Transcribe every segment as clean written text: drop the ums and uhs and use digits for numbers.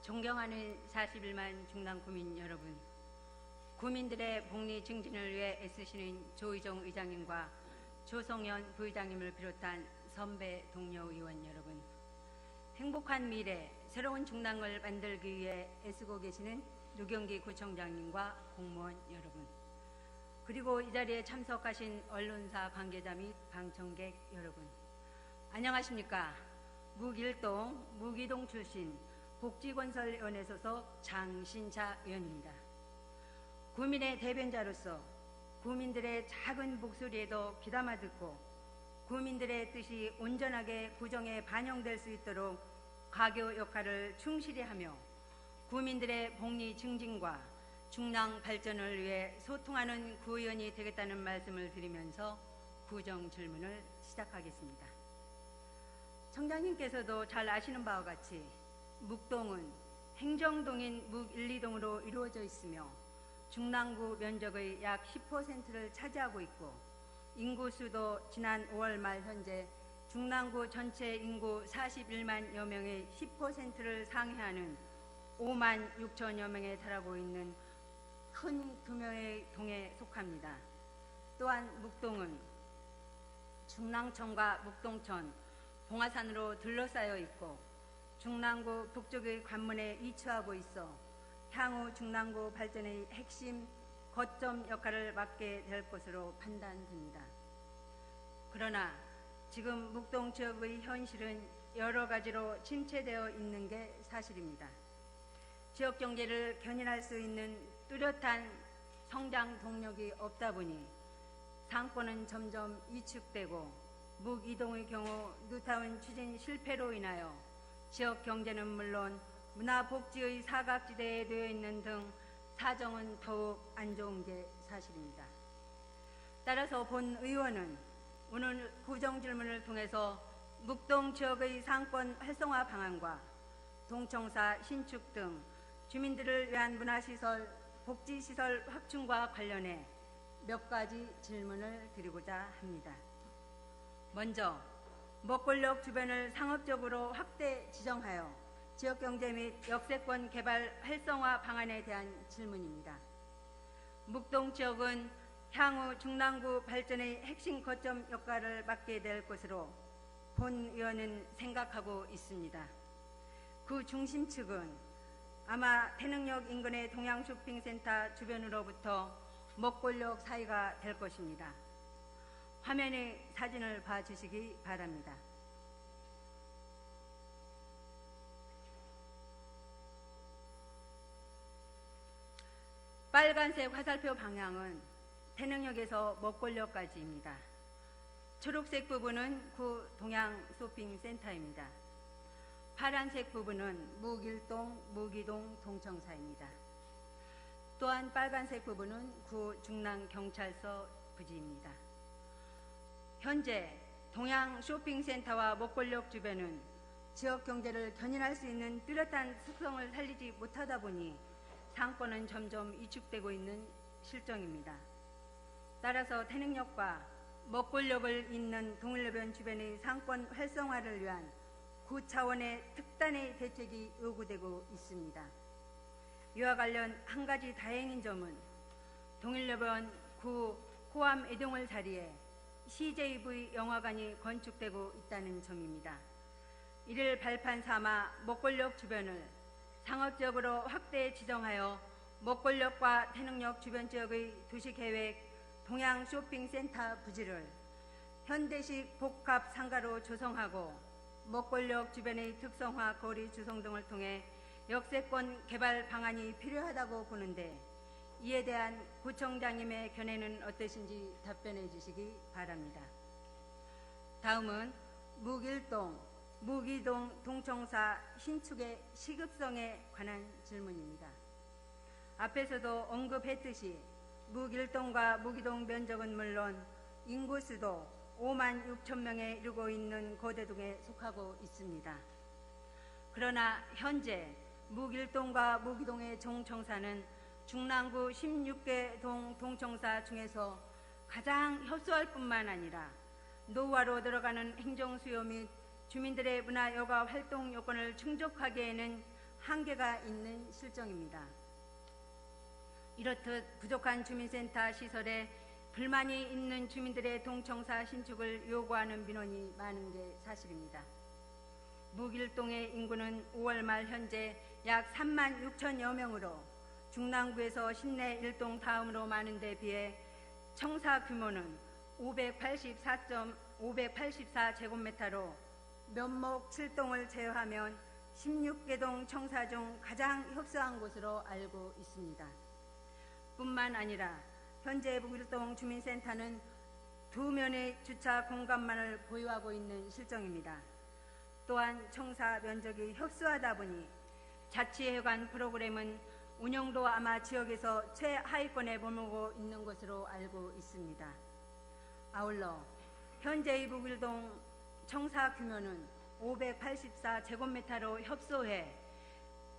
존경하는 41만 중남 구민 여러분, 구민들의 복리 증진을 위해 애쓰시는 조의정 의장님과 조성현 부의장님을 비롯한 선배 동료 의원 여러분, 행복한 미래, 새로운 중남을 만들기 위해 애쓰고 계시는 누경기 구청장님과 공무원 여러분, 그리고 이 자리에 참석하신 언론사 관계자 및 방청객 여러분, 안녕하십니까. 묵일동, 무기동 출신 복지건설위원회 소속 장신자 의원입니다. 구민의 대변자로서 구민들의 작은 목소리에도 귀담아 듣고 구민들의 뜻이 온전하게 구정에 반영될 수 있도록 가교 역할을 충실히 하며 구민들의 복리 증진과 중랑 발전을 위해 소통하는 구의원이 되겠다는 말씀을 드리면서 구정 질문을 시작하겠습니다. 청장님께서도 잘 아시는 바와 같이 묵동은 행정동인 묵 1, 2동으로 이루어져 있으며 중랑구 면적의 약 10%를 차지하고 있고 인구수도 지난 5월 말 현재 중랑구 전체 인구 41만여 명의 10%를 상회하는 5만 6천여 명에 달하고 있는 큰 규모의 동에 속합니다. 또한 묵동은 중랑천과 묵동천, 봉화산으로 둘러싸여 있고 중랑구 북쪽의 관문에 위치하고 있어 향후 중랑구 발전의 핵심 거점 역할을 맡게 될 것으로 판단됩니다. 그러나 지금 묵동 지역의 현실은 여러 가지로 침체되어 있는 게 사실입니다. 지역 경제를 견인할 수 있는 뚜렷한 성장 동력이 없다 보니 상권은 점점 위축되고 묵 이동의 경우 뉴타운 추진 실패로 인하여 지역 경제는 물론 문화복지의 사각지대에 놓여 있는 등 사정은 더욱 안 좋은 게 사실입니다. 따라서 본 의원은 오늘 구정 질문을 통해서 묵동 지역의 상권 활성화 방안과 동청사 신축 등 주민들을 위한 문화시설, 복지시설 확충과 관련해 몇 가지 질문을 드리고자 합니다. 먼저 먹골역 주변을 상업적으로 확대 지정하여 지역경제 및 역세권 개발 활성화 방안에 대한 질문입니다. 묵동 지역은 향후 중랑구 발전의 핵심 거점 역할을 맡게 될 것으로 본 의원은 생각하고 있습니다. 그 중심축은 아마 태능역 인근의 동양쇼핑센터 주변으로부터 먹골역 사이가 될 것입니다. 화면의 사진을 봐주시기 바랍니다. 빨간색 화살표 방향은 태능역에서 먹골역까지입니다. 초록색 부분은 구 동양쇼핑센터입니다. 파란색 부분은 묵일동, 무기동 동청사입니다. 또한 빨간색 부분은 구 중랑경찰서 부지입니다. 현재 동양쇼핑센터와 먹골역 주변은 지역 경제를 견인할 수 있는 뚜렷한 특성을 살리지 못하다 보니 상권은 점점 위축되고 있는 실정입니다. 따라서 태능역과 먹골역을 잇는 동일변 주변의 상권 활성화를 위한 구 차원의 특단의 대책이 요구되고 있습니다. 이와 관련 한 가지 다행인 점은 동일변 구 호암 애동을 자리에 CJV 영화관이 건축되고 있다는 점입니다. 이를 발판 삼아 먹골역 주변을 상업적으로 확대 지정하여 먹골역과 태능역 주변 지역의 도시계획 동양쇼핑센터 부지를 현대식 복합 상가로 조성하고 먹골역 주변의 특성화 거리 조성 등을 통해 역세권 개발 방안이 필요하다고 보는데 이에 대한 구청장님의 견해는 어떠신지 답변해 주시기 바랍니다. 다음은 묵일동, 무기동 동청사 신축의 시급성에 관한 질문입니다. 앞에서도 언급했듯이 묵일동과 무기동 면적은 물론 인구수도 5만 6천 명에 이르고 있는 거대동에 속하고 있습니다. 그러나 현재 묵일동과 무기동의 동청사는 중랑구 16개 동 동청사 중에서 가장 협소할 뿐만 아니라 노후화로 들어가는 행정수요 및 주민들의 문화 여가 활동 요건을 충족하기에는 한계가 있는 실정입니다. 이렇듯 부족한 주민센터 시설에 불만이 있는 주민들의 동청사 신축을 요구하는 민원이 많은 게 사실입니다. 묵일동의 인구는 5월 말 현재 약 3만 6천여 명으로 중랑구에서 신내 1동 다음으로 많은 데 비해 청사 규모는 584제곱미터로 면목 7동을 제외하면 16개동 청사 중 가장 협소한 곳으로 알고 있습니다. 뿐만 아니라 현재 묵일동 주민센터는 2면의 주차 공간만을 보유하고 있는 실정입니다. 또한 청사 면적이 협소하다 보니 자치회관 프로그램은 운영도 아마 지역에서 최하위권에 머물고 있는 것으로 알고 있습니다. 아울러 현재의 묵일동 청사 규모는 584제곱미터로 협소해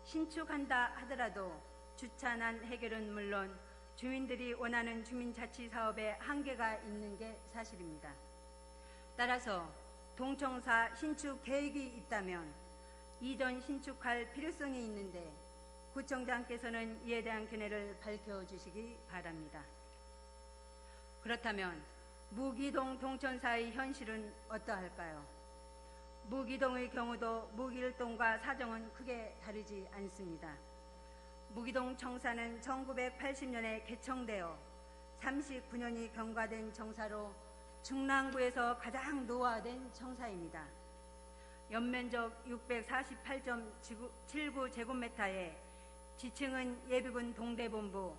신축한다 하더라도 주차난 해결은 물론 주민들이 원하는 주민자치사업에 한계가 있는 게 사실입니다. 따라서 동청사 신축 계획이 있다면 이전 신축할 필요성이 있는데 구청장께서는 이에 대한 견해를 밝혀주시기 바랍니다. 그렇다면 묵이동 동천사의 현실은 어떠할까요? 묵이동의 경우도 묵일동과 사정은 크게 다르지 않습니다. 묵이동 청사는 1980년에 개청되어 39년이 경과된 청사로 중랑구에서 가장 노화된 청사입니다. 연면적 648.79제곱미터에 지층은 예비군 동대본부,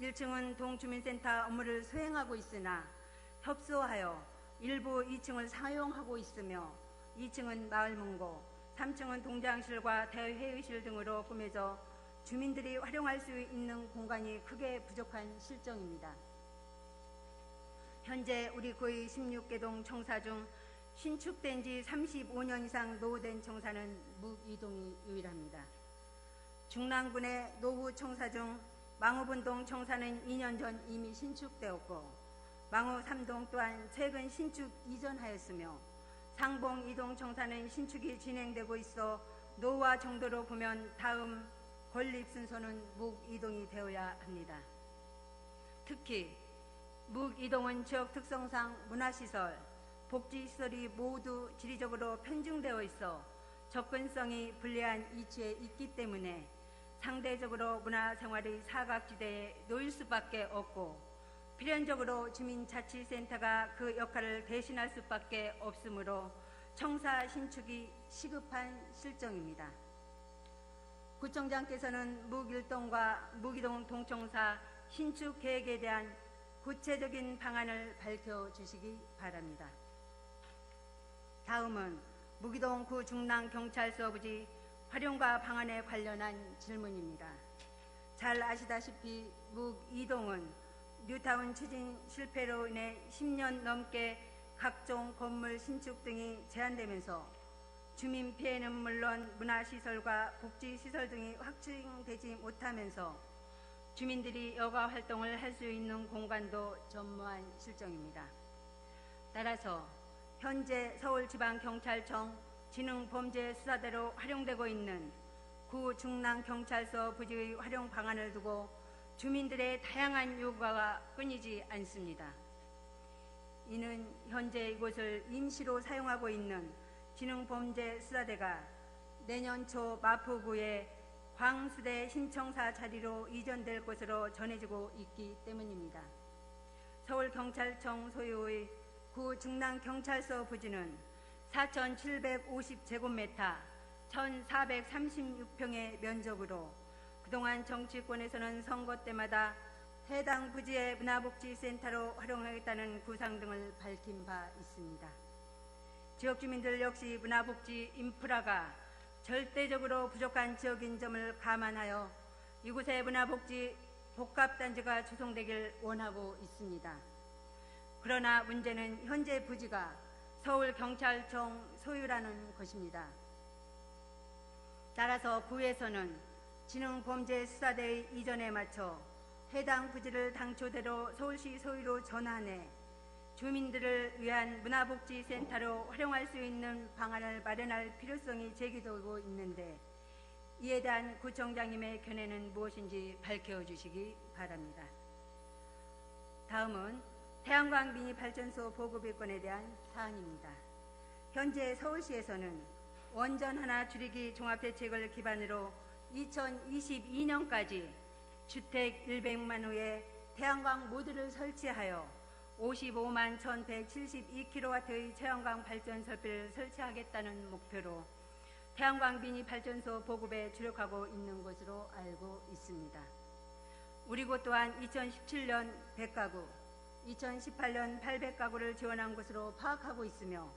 1층은 동주민센터 업무를 수행하고 있으나 협소하여 일부 2층을 사용하고 있으며 2층은 마을문고, 3층은 동장실과 대회의실 등으로 꾸며져 주민들이 활용할 수 있는 공간이 크게 부족한 실정입니다. 현재 우리 구의 16개동 청사 중 신축된 지 35년 이상 노후된 청사는 묵이동이 유일합니다. 중랑군의 노후 청사 중 망우분동 청사는 2년 전 이미 신축되었고 망우 3동 또한 최근 신축 이전하였으며 상봉 2동 청사는 신축이 진행되고 있어 노후화 정도로 보면 다음 건립 순서는 묵이동이 되어야 합니다. 특히 묵이동은 지역 특성상 문화시설, 복지시설이 모두 지리적으로 편중되어 있어 접근성이 불리한 위치에 있기 때문에 상대적으로 문화생활의 사각지대에 놓일 수밖에 없고 필연적으로 주민자치센터가 그 역할을 대신할 수밖에 없으므로 청사 신축이 시급한 실정입니다. 구청장께서는 묵일동과 묵이동 동청사 신축 계획에 대한 구체적인 방안을 밝혀주시기 바랍니다. 다음은 묵이동 구 중랑경찰서 부지 활용과 방안에 관련한 질문입니다. 잘 아시다시피 묵이동은 뉴타운 추진 실패로 인해 10년 넘게 각종 건물 신축 등이 제한되면서 주민 피해는 물론 문화시설과 복지시설 등이 확충되지 못하면서 주민들이 여가 활동을 할 수 있는 공간도 전무한 실정입니다. 따라서 현재 서울지방경찰청 지능범죄수사대로 활용되고 있는 구 중랑경찰서 부지의 활용 방안을 두고 주민들의 다양한 요구가 끊이지 않습니다. 이는 현재 이곳을 임시로 사용하고 있는 지능범죄수사대가 내년 초 마포구에 광수대 신청사 자리로 이전될 것으로 전해지고 있기 때문입니다. 서울경찰청 소유의 구 중랑경찰서 부지는 4,750제곱미터 1,436평의 면적으로 그동안 정치권에서는 선거 때마다 해당 부지의 문화복지센터로 활용하겠다는 구상 등을 밝힌 바 있습니다. 지역 주민들 역시 문화복지 인프라가 절대적으로 부족한 지역인 점을 감안하여 이곳에 문화복지 복합단지가 조성되길 원하고 있습니다. 그러나 문제는 현재 부지가 서울경찰청 소유라는 것입니다. 따라서 구에서는 지능범죄수사대의 이전에 맞춰 해당 부지를 당초대로 서울시 소유로 전환해 주민들을 위한 문화복지센터로 활용할 수 있는 방안을 마련할 필요성이 제기되고 있는데 이에 대한 구청장님의 견해는 무엇인지 밝혀주시기 바랍니다. 다음은 태양광 미니발전소 보급일권에 대한 사안입니다. 현재 서울시에서는 원전 하나 줄이기 종합대책을 기반으로 2022년까지 주택 100만 호에 태양광 모듈을 설치하여 55만 1,172kW의 태양광 발전 설비를 설치하겠다는 목표로 태양광 미니 발전소 보급에 주력하고 있는 것으로 알고 있습니다. 우리 곳 또한 2017년 100가구, 2018년 800가구를 지원한 것으로 파악하고 있으며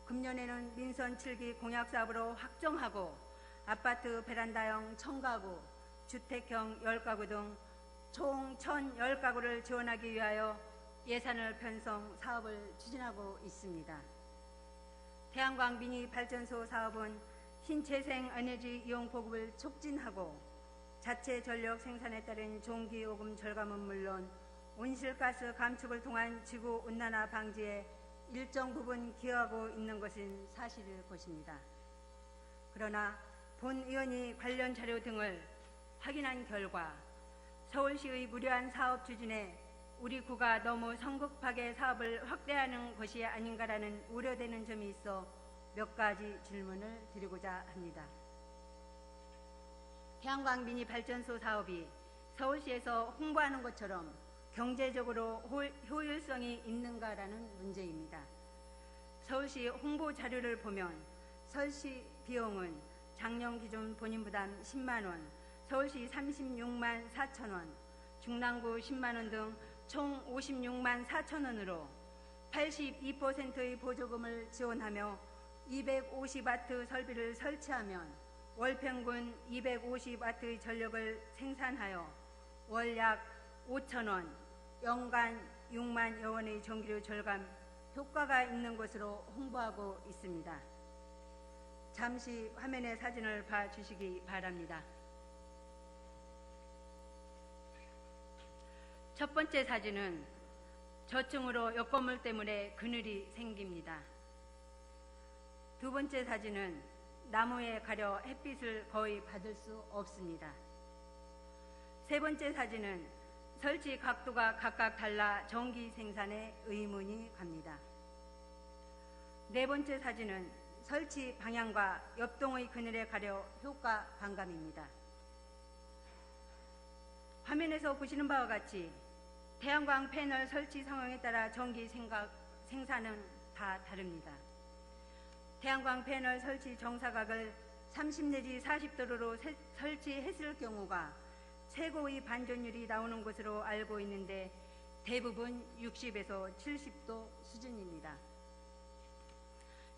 금년에는 민선 7기 공약사업으로 확정하고 아파트 베란다형 1000가구, 주택형 10가구 등 총 1010가구를 지원하기 위하여 예산을 편성 사업을 추진하고 있습니다. 태양광 미니 발전소 사업은 신재생 에너지 이용 보급을 촉진하고 자체 전력 생산에 따른 전기요금 절감은 물론 온실가스 감축을 통한 지구온난화 방지에 일정 부분 기여하고 있는 것은 사실일 것입니다. 그러나 본 의원이 관련 자료 등을 확인한 결과 서울시의 무리한 사업 추진에 우리 구가 너무 성급하게 사업을 확대하는 것이 아닌가라는 우려되는 점이 있어 몇 가지 질문을 드리고자 합니다. 태양광 미니 발전소 사업이 서울시에서 홍보하는 것처럼 경제적으로 효율성이 있는가라는 문제입니다. 서울시 홍보 자료를 보면 설치 비용은 작년 기준 본인 부담 10만 원, 서울시 36만 4천 원, 중랑구 10만 원 등 총 56만 4천 원으로 82%의 보조금을 지원하며 250와트 설비를 설치하면 월 평균 250와트의 전력을 생산하여 월 약 5천 원, 연간 6만여 원의 전기료 절감 효과가 있는 것으로 홍보하고 있습니다. 잠시 화면의 사진을 봐주시기 바랍니다. 첫 번째 사진은 저층으로 옆건물 때문에 그늘이 생깁니다. 두 번째 사진은 나무에 가려 햇빛을 거의 받을 수 없습니다. 세 번째 사진은 설치 각도가 각각 달라 전기 생산에 의문이 갑니다. 네 번째 사진은 설치 방향과 옆동의 그늘에 가려 효과 반감입니다. 화면에서 보시는 바와 같이 태양광 패널 설치 상황에 따라 전기 생산은 다 다릅니다. 태양광 패널 설치 정사각을 30 내지 40도로 설치했을 경우가 최고의 반전율이 나오는 것으로 알고 있는데 대부분 60에서 70도 수준입니다.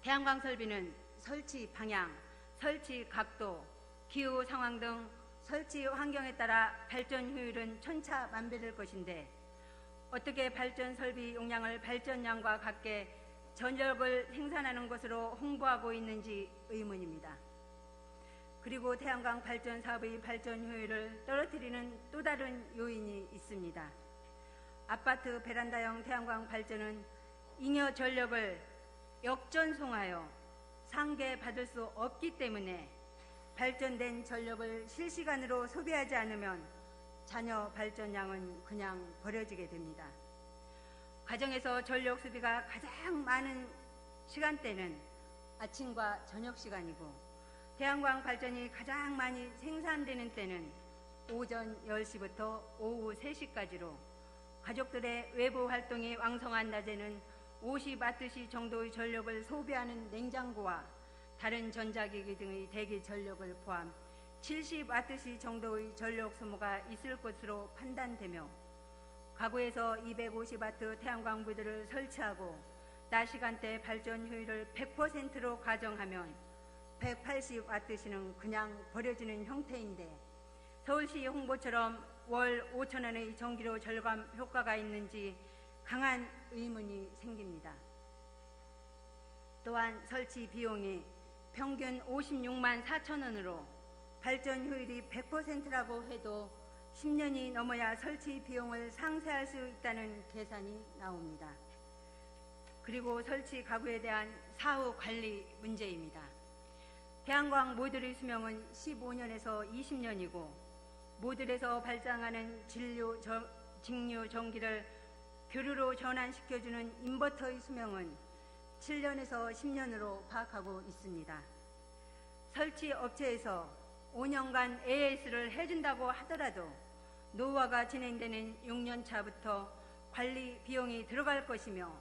태양광 설비는 설치 방향, 설치 각도, 기후 상황 등 설치 환경에 따라 발전 효율은 천차만별일 것인데 어떻게 발전 설비 용량을 발전량과 같게 전력을 생산하는 것으로 홍보하고 있는지 의문입니다. 그리고 태양광 발전 사업의 발전 효율을 떨어뜨리는 또 다른 요인이 있습니다. 아파트 베란다형 태양광 발전은 잉여 전력을 역전송하여 상계받을 수 없기 때문에 발전된 전력을 실시간으로 소비하지 않으면 잔여 발전량은 그냥 버려지게 됩니다. 가정에서 전력 소비가 가장 많은 시간대는 아침과 저녁 시간이고 태양광 발전이 가장 많이 생산되는 때는 오전 10시부터 오후 3시까지로 가족들의 외부 활동이 왕성한 낮에는 50와트시 정도의 전력을 소비하는 냉장고와 다른 전자기기 등의 대기 전력을 포함 70와트시 정도의 전력 소모가 있을 것으로 판단되며 가구에서 250와트 태양광 모듈을 설치하고 낮 시간대 발전 효율을 100%로 가정하면 180와트시는 그냥 버려지는 형태인데 서울시 홍보처럼 월 5천 원의 전기료 절감 효과가 있는지 강한 의문이 생깁니다. 또한 설치 비용이 평균 56만 4천 원으로 발전 효율이 100%라고 해도 10년이 넘어야 설치 비용을 상쇄할 수 있다는 계산이 나옵니다. 그리고 설치 가구에 대한 사후 관리 문제입니다. 태양광 모듈의 수명은 15년에서 20년이고 모듈에서 발생하는 직류 전기를 교류로 전환시켜주는 인버터의 수명은 7년에서 10년으로 파악하고 있습니다. 설치 업체에서 5년간 AS를 해준다고 하더라도 노후화가 진행되는 6년 차부터 관리 비용이 들어갈 것이며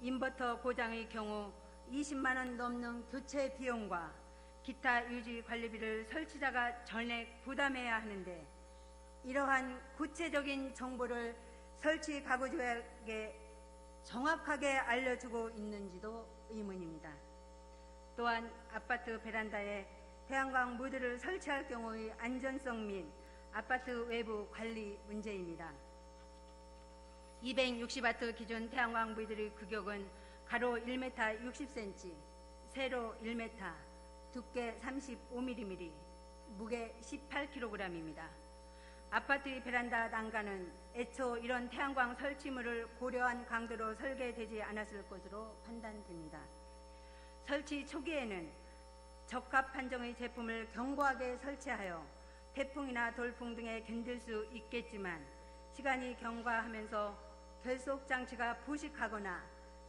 인버터 고장의 경우 20만 원 넘는 교체 비용과 기타 유지 관리비를 설치자가 전액 부담해야 하는데 이러한 구체적인 정보를 설치 가구주에게 정확하게 알려주고 있는지도 의문입니다. 또한 아파트 베란다에 태양광 모듈을 설치할 경우의 안전성 및 아파트 외부 관리 문제입니다. 260W 기준 태양광 모듈의 규격은 가로 1m 60cm, 세로 1m, 두께 35mm, 무게 18kg입니다. 아파트의 베란다 난간은 애초 이런 태양광 설치물을 고려한 강도로 설계되지 않았을 것으로 판단됩니다. 설치 초기에는 적합 판정의 제품을 견고하게 설치하여 태풍이나 돌풍 등에 견딜 수 있겠지만 시간이 경과하면서 결속 장치가 부식하거나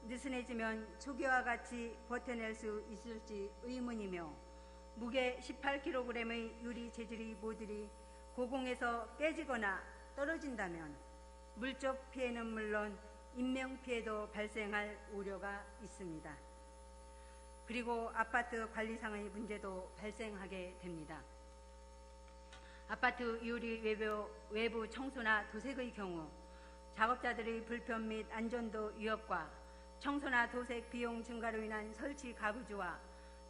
느슨해지면 초기와 같이 버텨낼 수 있을지 의문이며 무게 18kg의 유리 재질의 모듈이 고공에서 깨지거나 떨어진다면 물적 피해는 물론 인명 피해도 발생할 우려가 있습니다. 그리고 아파트 관리상의 문제도 발생하게 됩니다. 아파트 유리 외부 청소나 도색의 경우 작업자들의 불편 및 안전도 위협과 청소나 도색 비용 증가로 인한 설치 가구주와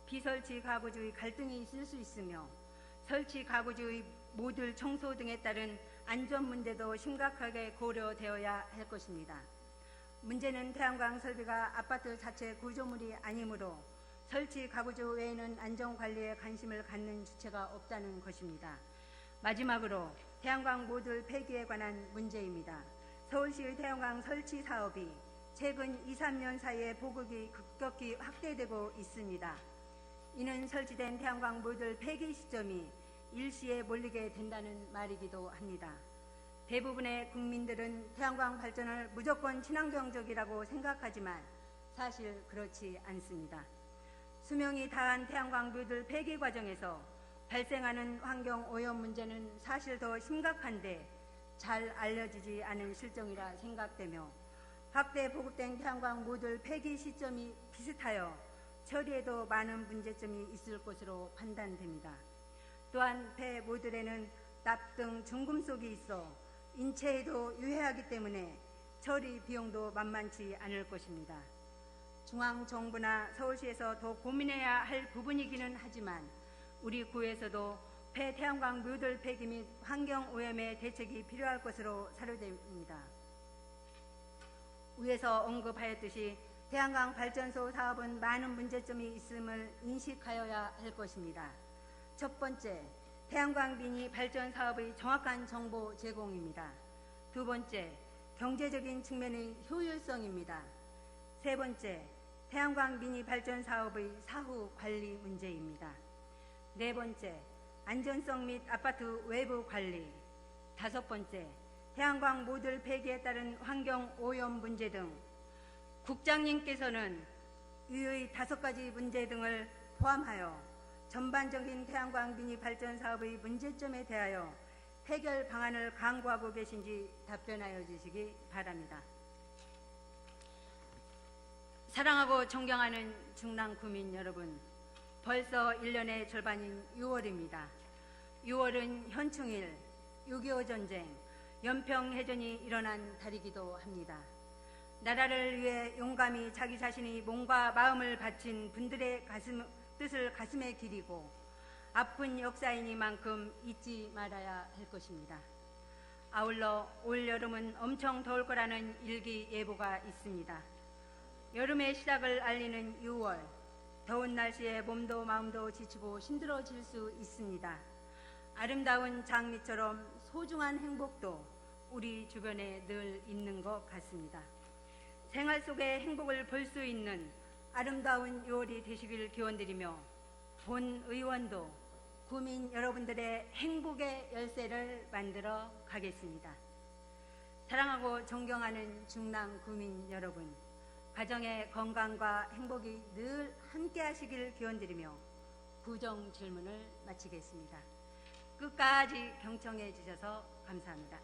비설치 가구주의 갈등이 있을 수 있으며 설치 가구주의 모듈 청소 등에 따른 안전 문제도 심각하게 고려되어야 할 것입니다. 문제는 태양광 설비가 아파트 자체 구조물이 아니므로 설치 가구주 외에는 안전관리에 관심을 갖는 주체가 없다는 것입니다. 마지막으로 태양광 모듈 폐기에 관한 문제입니다. 서울시의 태양광 설치 사업이 최근 2, 3년 사이에 보급이 급격히 확대되고 있습니다. 이는 설치된 태양광 모듈 폐기 시점이 일시에 몰리게 된다는 말이기도 합니다. 대부분의 국민들은 태양광 발전을 무조건 친환경적이라고 생각하지만 사실 그렇지 않습니다. 수명이 다한 태양광 모듈 폐기 과정에서 발생하는 환경 오염 문제는 사실 더 심각한데 잘 알려지지 않은 실정이라 생각되며 확대 보급된 태양광 모듈 폐기 시점이 비슷하여 처리에도 많은 문제점이 있을 것으로 판단됩니다. 또한 폐 모듈에는 납 등 중금속이 있어 인체에도 유해하기 때문에 처리 비용도 만만치 않을 것입니다. 중앙정부나 서울시에서 더 고민해야 할 부분이기는 하지만 우리 구에서도 폐태양광 모듈 폐기 및 환경오염의 대책이 필요할 것으로 사료됩니다. 위에서 언급하였듯이 태양광 발전소 사업은 많은 문제점이 있음을 인식하여야 할 것입니다. 첫 번째, 태양광 미니 발전 사업의 정확한 정보 제공입니다. 두 번째, 경제적인 측면의 효율성입니다. 세 번째, 태양광 미니 발전 사업의 사후 관리 문제입니다. 네 번째, 안전성 및 아파트 외부 관리. 다섯 번째, 태양광 모듈 폐기에 따른 환경 오염 문제 등 국장님께서는 이의 5가지 문제 등을 포함하여 전반적인 태양광 미니 발전 사업의 문제점에 대하여 해결 방안을 강구하고 계신지 답변하여 주시기 바랍니다. 사랑하고 존경하는 중랑 구민 여러분, 벌써 1년의 절반인 6월입니다. 6월은 현충일, 6.25 전쟁, 연평해전이 일어난 달이기도 합니다. 나라를 위해 용감히 자기 자신의 몸과 마음을 바친 분들의 뜻을 가슴에 기리고 아픈 역사이니만큼 잊지 말아야 할 것입니다. 아울러 올 여름은 엄청 더울 거라는 일기예보가 있습니다. 여름의 시작을 알리는 6월, 더운 날씨에 몸도 마음도 지치고 힘들어질 수 있습니다. 아름다운 장미처럼 소중한 행복도 우리 주변에 늘 있는 것 같습니다. 생활 속의 행복을 볼 수 있는 아름다운 6월이 되시길 기원드리며 본 의원도 구민 여러분들의 행복의 열쇠를 만들어 가겠습니다. 사랑하고 존경하는 중랑 구민 여러분, 가정의 건강과 행복이 늘 함께 하시길 기원드리며 구정 질문을 마치겠습니다. 끝까지 경청해 주셔서 감사합니다.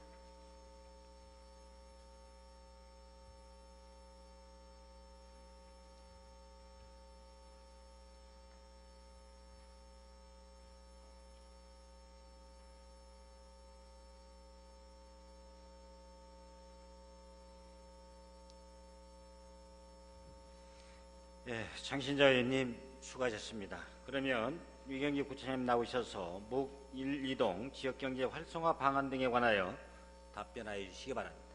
예, 장신자 의원님 수고하셨습니다. 그러면 위경기 구청장님 나오셔서 목 1, 2동 지역경제 활성화 방안 등에 관하여 답변하여 주시기 바랍니다.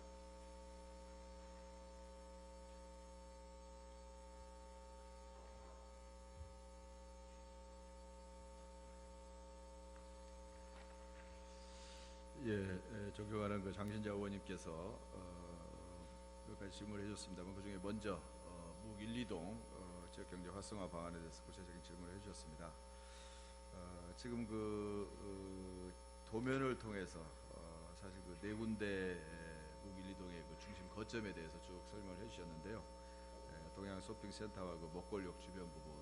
존경하는 그 장신자 의원님께서 몇 가지 질문을 해주셨습니다만 그중에 먼저 묵 1, 2동 지역경제 활성화 방안에 대해서 구체적인 질문을 해주셨습니다. 지금 도면을 통해서 사실 네 군데 묵 1, 2동의 중심 거점에 대해서 쭉 설명을 해주셨는데요. 동양 쇼핑센터와 먹골역 주변 부분,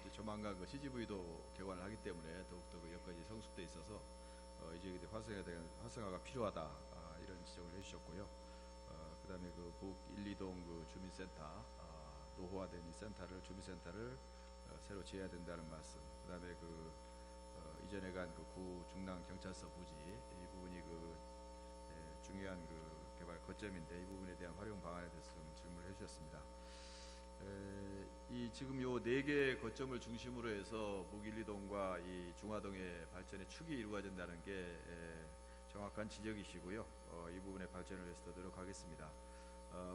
이제 조만간 CGV도 개관을 하기 때문에 더욱더 여건이 성숙돼 있어서 이제 활성화가 필요하다 이런 지적을 해주셨고요. 그다음에 묵 1, 2동 주민센터 노후화된 이 주민센터를 새로 지어야 된다는 말씀. 그다음에 이전에 간 구 중랑 경찰서 부지 이 부분이 중요한 개발 거점인데 이 부분에 대한 활용 방안에 대해서 질문을 해주셨습니다. 이 지금 요 4개 거점을 중심으로 해서 묵 1, 2동과 이 중화동의 발전의 축이 이루어진다는 게 정확한 지적이시고요. 이 부분의 발전을 위해서 노력하겠습니다.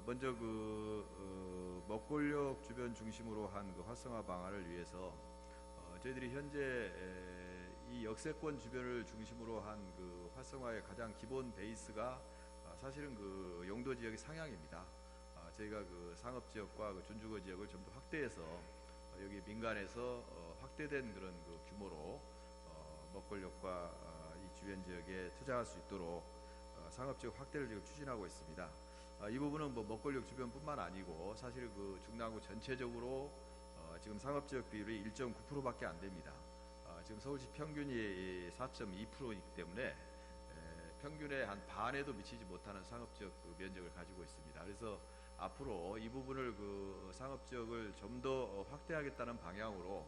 먼저 먹골역 주변 중심으로 한 활성화 방안을 위해서 저희들이 현재 이 역세권 주변을 중심으로 한 활성화의 가장 기본 베이스가 사실은 용도 지역의 상향입니다. 저희가 상업지역과 준주거 지역을 좀 더 확대해서 여기 민간에서 확대된 그런 규모로 먹골역과 이 주변 지역에 투자할 수 있도록 상업지역 확대를 지금 추진하고 있습니다. 이 부분은 먹골역 주변뿐만 아니고 사실 중랑구 전체적으로 지금 상업지역 비율이 1.9%밖에 안 됩니다. 지금 서울시 평균이 4.2%이기 때문에 평균의 한 반에도 미치지 못하는 상업지역 면적을 가지고 있습니다. 그래서 앞으로 이 부분을 상업지역을 좀 더 확대하겠다는 방향으로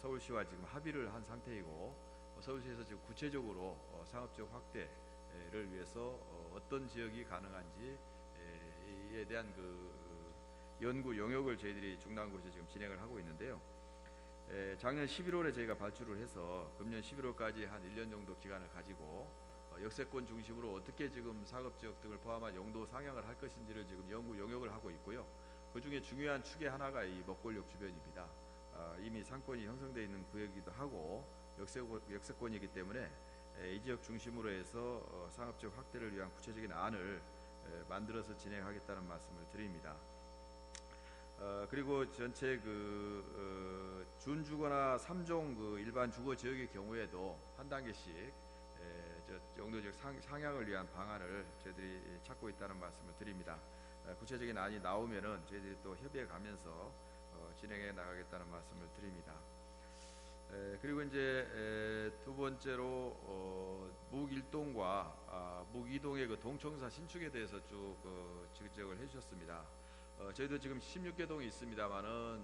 서울시와 지금 합의를 한 상태이고 서울시에서 지금 구체적으로 상업지역 확대를 위해서 어떤 지역이 가능한지에 대한 연구 용역을 저희들이 중랑구에서 지금 진행을 하고 있는데요. 작년 11월에 저희가 발주를 해서 금년 11월까지 한 1년 정도 기간을 가지고 역세권 중심으로 어떻게 지금 상업지역 등을 포함한 용도 상향을 할 것인지를 지금 연구 용역을 하고 있고요. 그 중에 중요한 축의 하나가 이 먹골역 주변입니다. 이미 상권이 형성되어 있는 구역이기도 하고 역세권이기 때문에 이 지역 중심으로 해서 상업지역 확대를 위한 구체적인 안을 만들어서 진행하겠다는 말씀을 드립니다. 그리고 전체 준주거나 3종 일반 주거 지역의 경우에도 한 단계씩 용도적 상향을 위한 방안을 저희들이 찾고 있다는 말씀을 드립니다. 구체적인 안이 나오면은 저희들이 또 협의해 가면서 진행해 나가겠다는 말씀을 드립니다. 그리고 이제 두 번째로 묵 1동과 묵 2동의 동청사 신축에 대해서 쭉 지적을 해주셨습니다. 저희도 지금 16개 동이 있습니다만은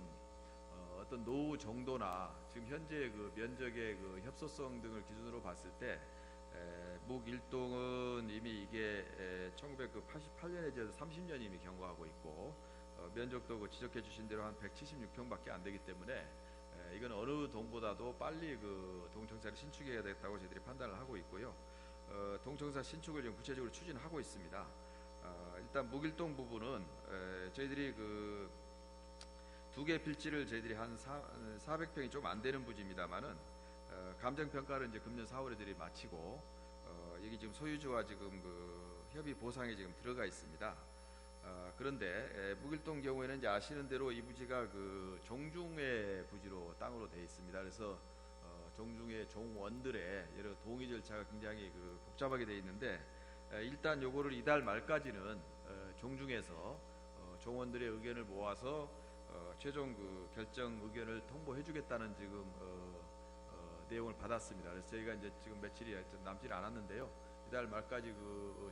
어떤 노후 정도나 지금 현재 면적의 협소성 등을 기준으로 봤을 때 묵 1동은 이미 이게 1988년에 지어서 30년 이미 경과하고 있고 면적도 지적해 주신 대로 한 176평밖에 안 되기 때문에 이건 어느 동보다도 빨리 동청사를 신축해야 되겠다고 저희들이 판단을 하고 있고요. 동청사 신축을 지금 구체적으로 추진하고 있습니다. 일단 묵 1동 부분은 저희들이 2개 필지를 저희들이 한 400평이 좀 안 되는 부지입니다만은 감정평가를 이제 금년 4월에 저희들이 마치고 여기 지금 소유주와 지금 협의 보상에 지금 들어가 있습니다. 그런데 묵 1동 경우에는 이제 아시는 대로 이 부지가 종중의 부지로 땅으로 돼 있습니다. 있습니다. 그래서 종중의 종원들의 여러 동의 절차가 굉장히 복잡하게 되어 있는데, 일단 요거를 이달 말까지는 종중에서 종원들의 의견을 모아서 최종 결정 의견을 통보해주겠다는 지금 내용을 받았습니다. 그래서 저희가 이제 지금 며칠이 남지 않았는데요. 이달 말까지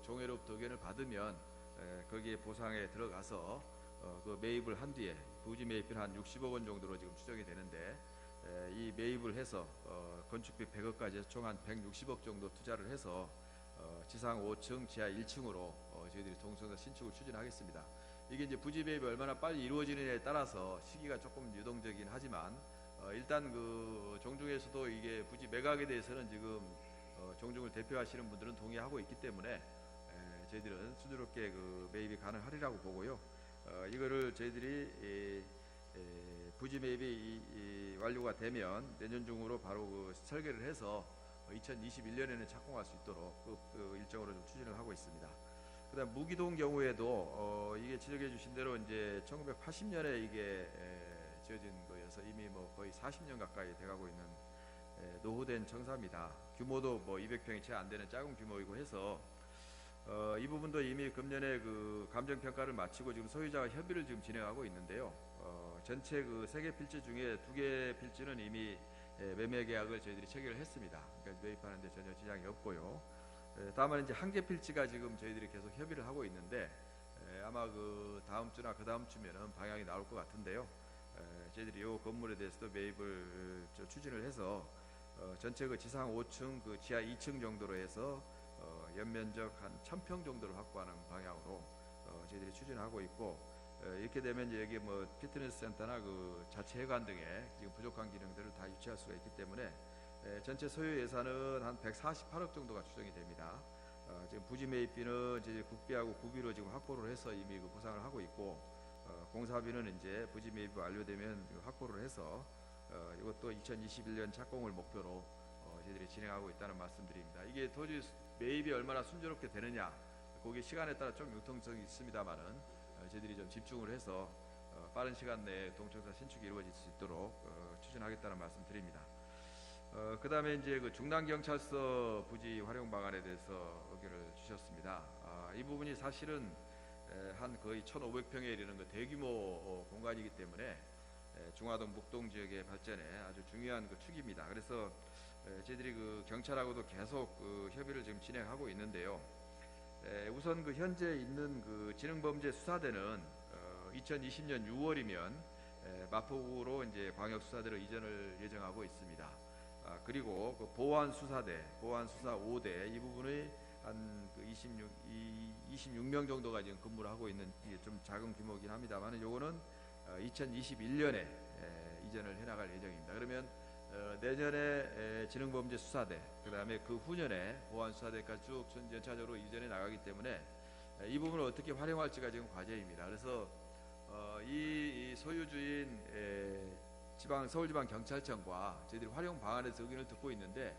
종회로부터 의견을 받으면 거기에 보상에 들어가서 매입을 한 뒤에 부지 매입비는 한 60억 원 정도로 지금 추정이 되는데, 이 매입을 해서 건축비 100억까지 해서 총 한 160억 정도 투자를 해서 지상 5층, 지하 1층으로 저희들이 동성사 신축을 추진하겠습니다. 이게 이제 부지 매입이 얼마나 빨리 이루어지느냐에 따라서 시기가 조금 유동적이긴 하지만, 일단 종중에서도 이게 부지 매각에 대해서는 지금 종중을 대표하시는 분들은 동의하고 있기 때문에 저희들은 순조롭게 매입이 가능하리라고 보고요. 이거를 저희들이 부지 매입이 완료가 되면 내년 중으로 바로 설계를 해서 2021년에는 착공할 수 있도록 일정으로 좀 추진을 하고 있습니다. 그다음 무기동 경우에도 이게 지적해 주신 대로 이제 1980년에 이게 지어진 거여서 이미 거의 40년 가까이 돼가고 있는 노후된 청사입니다. 규모도 200평이 채 안 되는 작은 규모이고 해서 이 부분도 이미 금년에 감정 평가를 마치고 지금 소유자와 협의를 지금 진행하고 있는데요. 전체 3개 필지 중에 2개 필지는 이미 매매 계약을 저희들이 체결을 했습니다. 그러니까 매입하는데 전혀 지장이 없고요. 다만 이제 1개 필지가 지금 저희들이 계속 협의를 하고 있는데, 아마 다음 주나 그 다음 주면은 방향이 나올 것 같은데요. 저희들이 이 건물에 대해서도 매입을 추진을 해서 전체 지상 5층, 지하 2층 정도로 해서 연면적 한 1000평 정도를 확보하는 방향으로 저희들이 추진하고 있고, 이렇게 되면 여기 피트니스 센터나 자체 회관 등의 지금 부족한 기능들을 다 유치할 수가 있기 때문에 전체 소요 예산은 한 148억 정도가 추정이 됩니다. 지금 부지 매입비는 이제 국비하고 구비로 지금 확보를 해서 이미 보상을 하고 있고, 공사비는 이제 부지 매입이 완료되면 확보를 해서 이것도 2021년 착공을 목표로 저희들이 진행하고 있다는 말씀드립니다. 이게 도저히 매입이 얼마나 순조롭게 되느냐, 거기 시간에 따라 좀 융통성이 있습니다만은 저희들이 좀 집중을 해서 빠른 시간 내에 동청사 신축이 이루어질 수 있도록 추진하겠다는 말씀드립니다. 그 다음에 이제 중랑경찰서 부지 활용 방안에 대해서 의견을 주셨습니다. 이 부분이 사실은 한 거의 1,500평에 이르는 대규모 공간이기 때문에 중화동 묵동 지역의 발전에 아주 중요한 축입니다. 그래서 저희들이 경찰하고도 계속 협의를 지금 진행하고 있는데요. 우선 현재 있는 지능범죄 수사대는 2020년 6월이면 마포구로 이제 광역수사대로 이전을 예정하고 있습니다. 그리고 보안수사대, 보안수사 5대 이 부분의 한 26명 정도가 지금 근무를 하고 있는, 좀 작은 규모이긴 합니다만, 요거는 2021년에 이전을 해나갈 예정입니다. 그러면 내년에 지능범죄 수사대, 그 다음에 그 후년에 보안수사대까지 쭉 연차적으로 이전해 나가기 때문에 이 부분을 어떻게 활용할지가 지금 과제입니다. 그래서 이 소유주인 서울지방경찰청과 저희들이 활용 방안에서 의견을 듣고 있는데,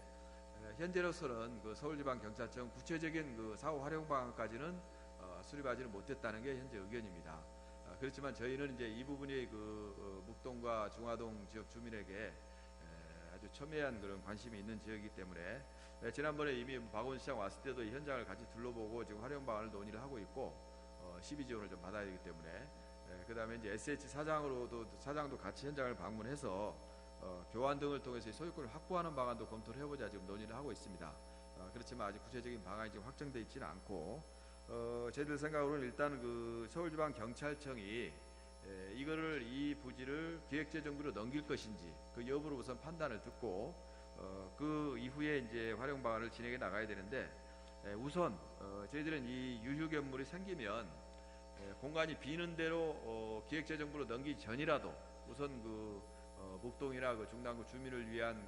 현재로서는 서울지방경찰청 구체적인 사후 활용 방안까지는 수립하지는 못했다는 게 현재 의견입니다. 그렇지만 저희는 이제 이 부분이 묵동과 중화동 지역 주민에게 아주 첨예한 그런 관심이 있는 지역이기 때문에 지난번에 이미 박원 시장 왔을 때도 이 현장을 같이 둘러보고 지금 활용 방안을 논의를 하고 있고, 시비 지원을 좀 받아야 되기 때문에, 그 다음에 이제 SH 사장도 같이 현장을 방문해서 교환 등을 통해서 소유권을 확보하는 방안도 검토를 해보자 지금 논의를 하고 있습니다. 그렇지만 아직 구체적인 방안이 지금 확정되어 있지는 않고, 저희들 생각으로는 일단 서울지방경찰청이 이거를 이 부지를 기획재정비로 넘길 것인지 그 여부를 우선 판단을 듣고 그 이후에 이제 활용 방안을 진행해 나가야 되는데, 우선 저희들은 이 유휴건물이 생기면 공간이 비는 대로 기획재정부로 넘기기 전이라도 우선 묵동이나 중랑구 주민을 위한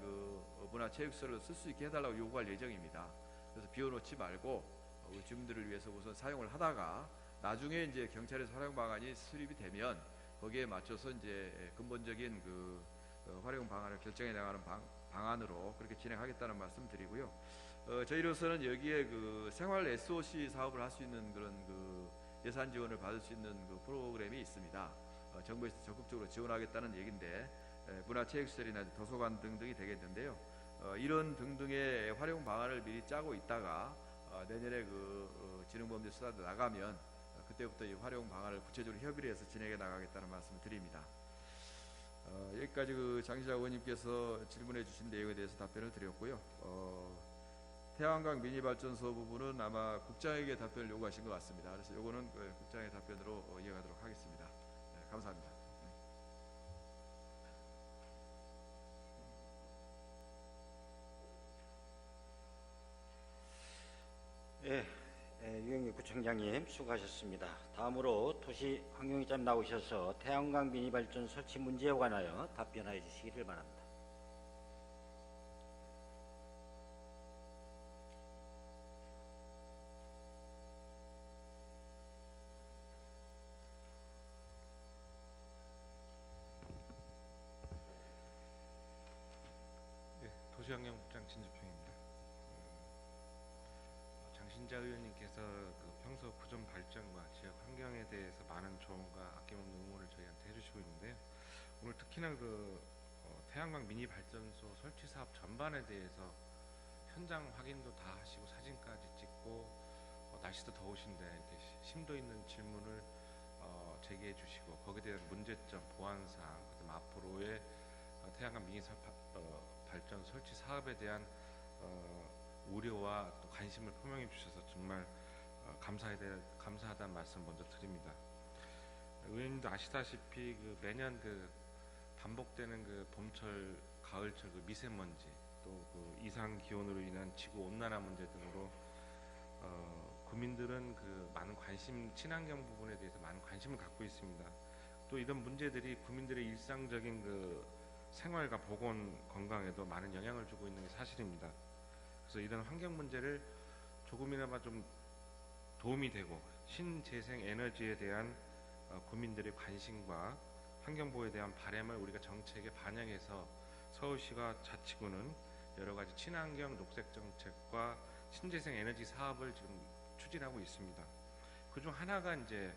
문화체육시설을 쓸 수 있게 해달라고 요구할 예정입니다. 그래서 비워놓지 말고 우리 주민들을 위해서 우선 사용을 하다가 나중에 이제 경찰에서 활용 방안이 수립이 되면 거기에 맞춰서 이제 근본적인 활용 방안을 결정해 나가는 방안으로 그렇게 진행하겠다는 말씀 드리고요. 저희로서는 여기에 생활 SOC 사업을 할 수 있는 그런 예산 지원을 받을 수 있는 프로그램이 있습니다. 정부에서 적극적으로 지원하겠다는 얘기인데, 문화체육시설이나 도서관 등등이 되겠는데요. 이런 등등의 활용 방안을 미리 짜고 있다가 내년에 지능범죄수사도 나가면 그때부터 이 활용 방안을 구체적으로 협의를 해서 진행해 나가겠다는 말씀을 드립니다. 여기까지 장시자 의원님께서 질문해 주신 내용에 대해서 답변을 드렸고요. 태양광 미니발전소 부분은 아마 국장에게 답변을 요구하신 것 같습니다. 그래서 이거는 국장의 답변으로 이어가도록 하겠습니다. 네, 감사합니다. 예, 유영규 구청장님 수고하셨습니다. 다음으로 도시환경위원장 나오셔서 태양광 미니발전 설치 문제에 관하여 답변하여 주시기를 바랍니다. 네, 도시환경국장 진주평입니다. 장신자 의원님께서 평소 구전 발전과 지역 환경에 대해서 많은 조언과 아낌없는 응원을 저희한테 해주시고 있는데요. 오늘 특히나 태양광 미니 발전소 설치 사업 전반에 대해서 현장 확인도 다 하시고 사진까지 찍고 날씨도 더우신데 이렇게 심도 있는 질문을 제기해 주시고 거기에 대한 문제점, 보완사항, 그다음 앞으로의 태양광 미니 발전 설치 사업에 대한 우려와 또 관심을 표명해 주셔서 정말 감사하다는 말씀 먼저 드립니다. 의원님도 아시다시피 매년 반복되는 봄철, 가을철 미세먼지 또 이상 기온으로 인한 지구 온난화 문제 등으로 국민들은 많은 관심, 친환경 부분에 대해서 많은 관심을 갖고 있습니다. 또 이런 문제들이 국민들의 일상적인 생활과 보건, 건강에도 많은 영향을 주고 있는 게 사실입니다. 그래서 이런 환경 문제를 조금이나마 좀 도움이 되고 신재생 에너지에 대한 국민들의 관심과 환경보호에 대한 바람을 우리가 정책에 반영해서 서울시와 자치구는 여러 가지 친환경 녹색 정책과 신재생 에너지 사업을 지금 추진하고 있습니다. 그중 하나가 이제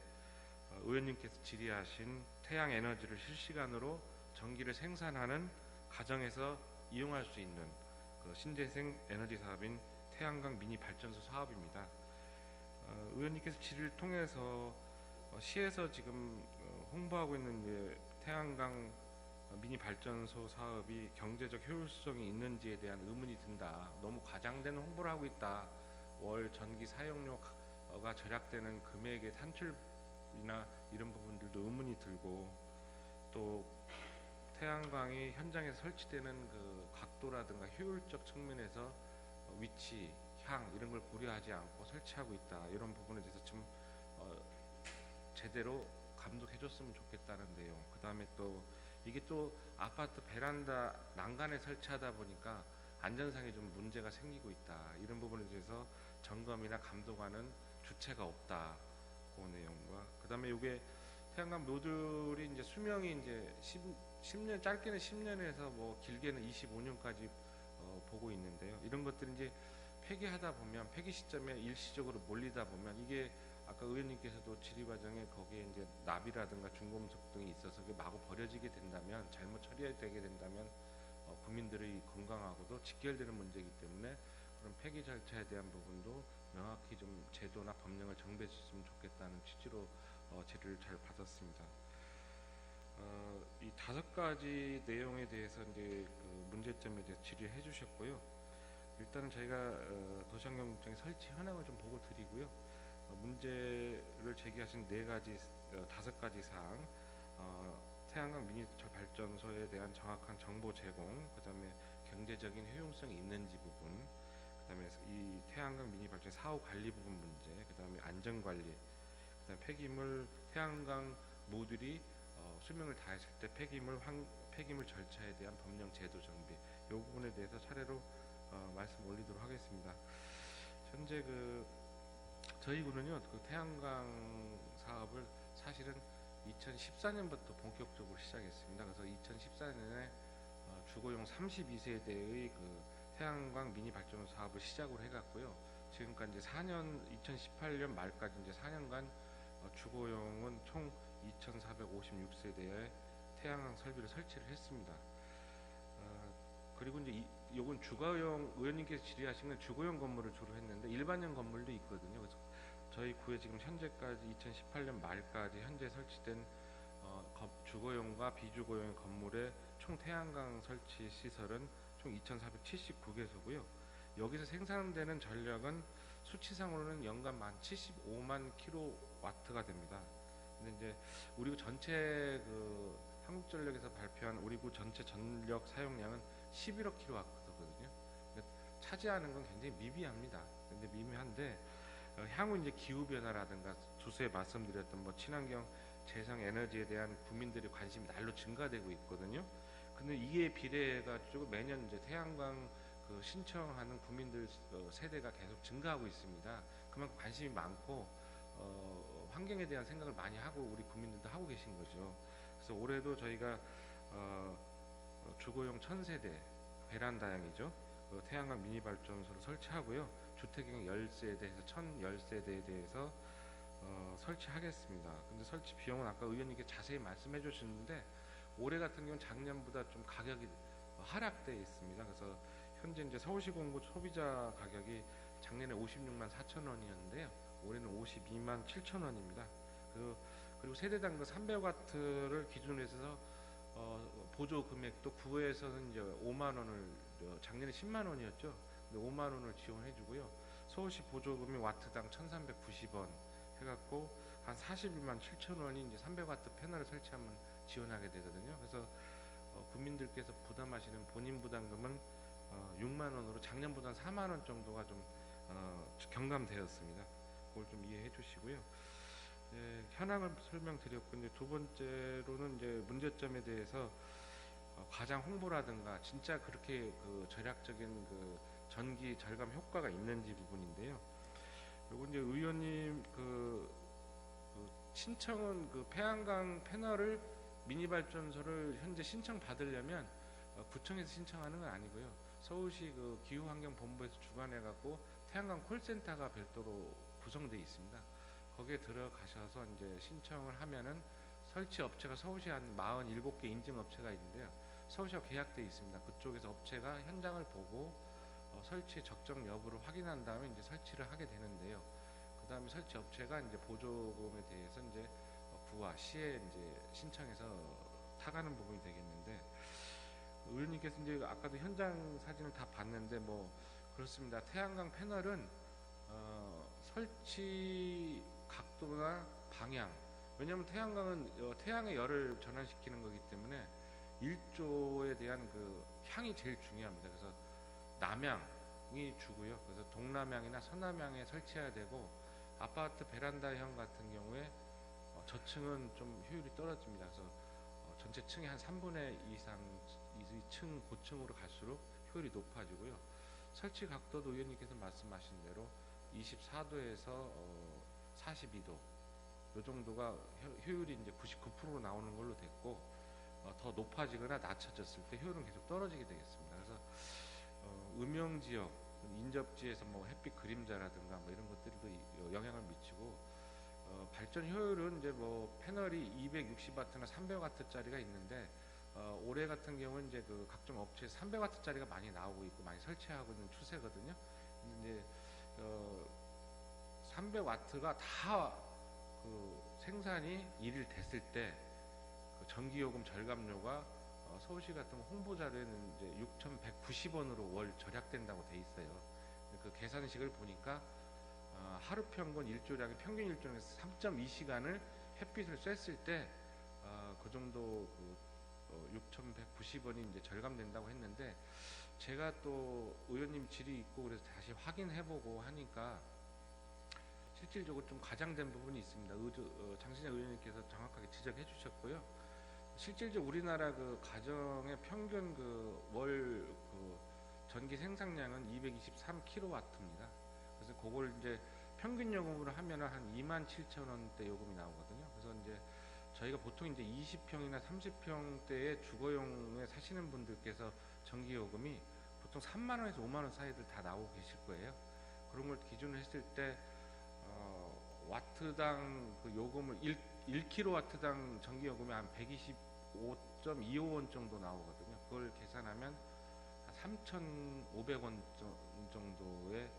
의원님께서 질의하신 태양 에너지를 실시간으로 전기를 생산하는 가정에서 이용할 수 있는 신재생 에너지 사업인 태양광 미니 발전소 사업입니다. 의원님께서 질의를 통해서 시에서 지금 홍보하고 있는 태양광 미니 발전소 사업이 경제적 효율성이 있는지에 대한 의문이 든다. 너무 과장된 홍보를 하고 있다. 월 전기 사용료가 절약되는 금액의 산출이나 이런 부분들도 의문이 들고 또 태양광이 현장에 설치되는 각도라든가 효율적 측면에서 위치, 향 이런 걸 고려하지 않고 설치하고 있다. 이런 부분에 대해서 좀 제대로 감독해줬으면 좋겠다는 내용. 그 다음에 또 이게 또 아파트 베란다 난간에 설치하다 보니까 안전상에 좀 문제가 생기고 있다. 이런 부분에 대해서 점검이나 감독하는 주체가 없다. 그 내용과 그 다음에 이게 태양광 모듈이 이제 수명이 이제 10년, 짧게는 10년에서 길게는 25년까지 보고 있는데요. 이런 것들이 이제 폐기하다 보면 폐기 시점에 일시적으로 몰리다 보면 이게 아까 의원님께서도 질의 과정에 거기에 이제 납이라든가 중금속 등이 있어서 마구 버려지게 된다면 잘못 처리되게 된다면 국민들의 건강하고도 직결되는 문제이기 때문에 그런 폐기 절차에 대한 부분도 명확히 좀 제도나 법령을 정비해 줬으면 좋겠다는 취지로 질의를 잘 받았습니다. 이 5가지 내용에 대해서 이제 문제점에 대해서 질의해 주셨고요. 일단은 저희가 도시환경국장의 설치 현황을 좀 보고 드리고요. 문제를 제기하신 5가지 사항, 태양광 미니 발전소에 대한 정확한 정보 제공, 그 다음에 경제적인 효용성이 있는지 부분, 그 다음에 이 태양광 미니 발전 사후 관리 부분 문제, 그 다음에 안전 관리, 그 다음에 폐기물 태양광 모듈이 수명을 다했을 때 폐기물 절차에 대한 법령 제도 정비, 이 부분에 대해서 차례로 말씀 올리도록 하겠습니다. 현재 저희 구는요, 태양광 사업을 사실은 2014년부터 본격적으로 시작했습니다. 그래서 2014년에 주거용 32세대의 태양광 미니 발전소 사업을 시작을 해갔고요. 지금까지 이제 2018년 말까지 이제 4년간 주거용은 총 2,456세대의 태양광 설비를 설치를 했습니다. 그리고 이제 요건 주거용, 의원님께서 질의하신 건 주거용 건물을 주로 했는데 일반형 건물도 있거든요. 그래서 저희 구에 지금 현재까지 2018년 말까지 현재 설치된 주거용과 비주거용 건물의 총 태양광 설치 시설은 총 2,479개소고요. 여기서 생산되는 전력은 수치상으로는 연간 75만 킬로와트가 됩니다. 근데 이제 우리구 전체 한국전력에서 발표한 우리구 전체 전력 사용량은 11억 킬로와트거든요. 차지하는 건 굉장히 미비합니다. 근데 미미한데 향후 이제 기후 변화라든가 두세 말씀드렸던 친환경 재생 에너지에 대한 국민들의 관심이 날로 증가되고 있거든요. 근데 이에 비례해 가지고 매년 이제 태양광 신청하는 국민들 세대가 계속 증가하고 있습니다. 그만큼 관심이 많고 환경에 대한 생각을 많이 하고 우리 국민들도 하고 계신 거죠. 그래서 올해도 저희가 주거용 1000세대 베란다형이죠. 태양광 미니 발전소를 설치하고요. 주택용 10세대에서 1010세대에 대해서 설치하겠습니다. 근데 설치 비용은 아까 의원님께 자세히 말씀해 주셨는데 올해 같은 경우는 작년보다 좀 가격이 하락되어 있습니다. 그래서 현재 이제 서울시 공구 소비자 가격이 작년에 56만 4천 원이었는데요. 올해는 52만 7천 원입니다. 그리고 세대당 300와트를 기준으로 해서 보조 금액도 구에서는 이제 5만 원을 작년에 10만 원이었죠. 근데 5만 원을 지원해 주고요. 서울시 보조금이 와트당 1,390원 해갖고 한 41만 7천 원이 이제 300와트 패널을 설치하면 지원하게 되거든요. 그래서 국민들께서 부담하시는 본인 부담금은 6만 원으로 작년보다 4만 원 정도가 좀 경감되었습니다. 그걸 좀 이해해 주시고요. 현황을 설명드렸고 이제 두 번째로는 이제 문제점에 대해서 과장 홍보라든가 진짜 그렇게 절약적인 전기 절감 효과가 있는지 부분인데요. 요거 이제 의원님 신청은 태양광 패널을 미니 발전소를 현재 신청 받으려면 구청에서 신청하는 건 아니고요. 서울시 기후환경본부에서 주관해 갖고 태양광 콜센터가 별도로 구성되어 있습니다. 거기에 들어가셔서 이제 신청을 하면은 설치 업체가 서울시 한 47개 인증 업체가 있는데요. 서울시와 계약되어 있습니다. 그쪽에서 업체가 현장을 보고 설치 적정 여부를 확인한 다음에 이제 설치를 하게 되는데요. 그 다음에 설치 업체가 이제 보조금에 대해서 이제 구와 시에 이제 신청해서 타가는 부분이 되겠는데 의원님께서 이제 아까도 현장 사진을 다 봤는데 그렇습니다. 태양광 패널은 설치 각도나 방향, 왜냐하면 태양광은 태양의 열을 전환시키는 거기 때문에 일조에 대한 향이 제일 중요합니다. 그래서 남향이 주고요. 그래서 동남향이나 서남향에 설치해야 되고 아파트 베란다형 같은 경우에 저층은 좀 효율이 떨어집니다. 그래서 전체 층의 한 3분의 2 이상 2층 고층으로 갈수록 효율이 높아지고요. 설치 각도도 의원님께서 말씀하신 대로 24도에서 42도 이 정도가 효율이 이제 99% 나오는 걸로 됐고 더 높아지거나 낮춰졌을 때 효율은 계속 떨어지게 되겠습니다. 그래서 음영지역, 인접지에서 햇빛 그림자라든가 이런 것들도 영향을 미치고 발전 효율은 이제 패널이 260와트나 300와트짜리가 있는데 올해 같은 경우는 이제 각종 업체 300와트짜리가 많이 나오고 있고 많이 설치하고 있는 추세거든요. 근데 이제 300와트가 다 생산이 일일 됐을 때 전기요금 절감료가 서울시 같은 홍보 자료에는 이제 6,190원으로 월 절약된다고 돼 있어요. 그 계산식을 보니까 하루 평균 일조량이 평균 일조량에서 3.2시간을 햇빛을 쐈을 때 그 정도 6,190원이 이제 절감된다고 했는데 제가 또 의원님 질의 있고 그래서 다시 확인해보고 하니까 실질적으로 좀 과장된 부분이 있습니다. 장신영 의원님께서 정확하게 지적해 주셨고요. 실질적으로 우리나라 가정의 평균 월 전기 생산량은 223kW입니다. 그래서 그걸 이제 평균 요금으로 하면은 한 27,000원대 요금이 나오거든요. 그래서 이제 저희가 보통 이제 20평이나 30평대의 주거용에 사시는 분들께서 전기 요금이 보통 3만 원에서 5만 원 사이들 다 나오고 계실 거예요. 그런 걸 기준으로 했을 때 와트당 요금을 1kW당 전기 요금이 한 125 0.25원 정도 나오거든요. 그걸 계산하면 3,500원 정도의